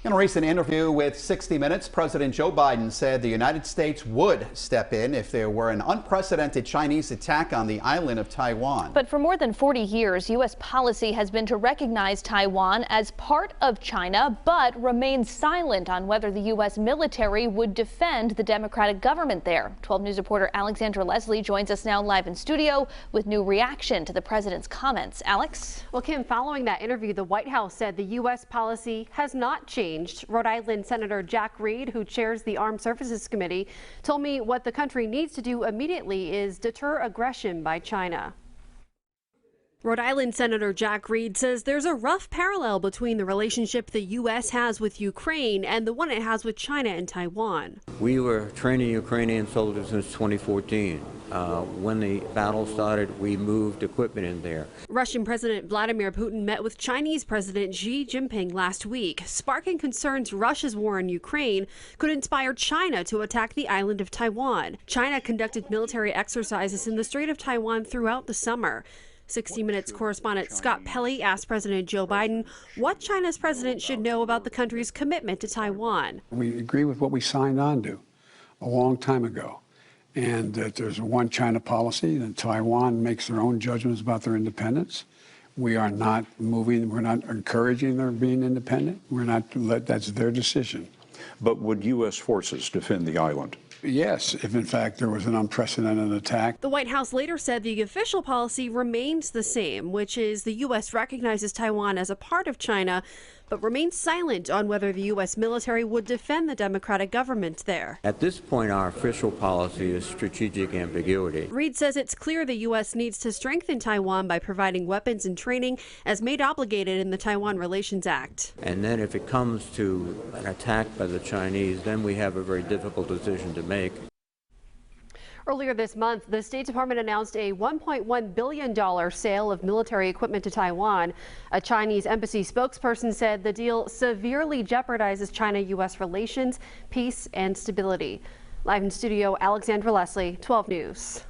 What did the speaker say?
In a recent interview with 60 Minutes, President Joe Biden said the United States would step in if there were an unprecedented Chinese attack on the island of Taiwan. But for more than 40 years, U.S. policy has been to recognize Taiwan as part of China, but remain silent on whether the U.S. military would defend the democratic government there. 12 News reporter Alexandra Leslie joins us now live in studio with new reaction to the president's comments. Alex? Well, Kim, following that interview, the White House said the U.S. policy has not changed. Rhode Island Senator Jack Reed, who chairs the Armed Services Committee, told me what the country needs to do immediately is deter aggression by China. Rhode Island Senator Jack Reed says there's a rough parallel between the relationship the U.S. has with Ukraine and the one it has with China and Taiwan. We were training Ukrainian soldiers since 2014. When the battle started, we moved equipment in there. Russian President Vladimir Putin met with Chinese President Xi Jinping last week, sparking concerns Russia's war in Ukraine could inspire China to attack the island of Taiwan. China conducted military exercises in the Strait of Taiwan throughout the summer. 60 Minutes correspondent Scott Pelley asked President Joe Biden what China's president should know about the country's commitment to Taiwan. We agree with what we signed on to a long time ago, and that there's a one China policy, that Taiwan makes their own judgments about their independence. We are not moving, we're not encouraging their being independent. That's their decision. But would U.S. forces defend the island? Yes, if in fact there was an unprecedented attack. The White House later said the official policy remains the same, which is the U.S. recognizes Taiwan as a part of China, but remains silent on whether the U.S. military would defend the democratic government there. At this point, our official policy is strategic ambiguity. Reed says it's clear the U.S. needs to strengthen Taiwan by providing weapons and training as made obligated in the Taiwan Relations Act. And then if it comes to an attack by the Chinese, then we have a very difficult decision to make. Earlier this month, the State Department announced a $1.1 billion sale of military equipment to Taiwan. A Chinese embassy spokesperson said the deal severely jeopardizes China-U.S. relations, peace, and stability. Live in studio, Alexandra Leslie, 12 News.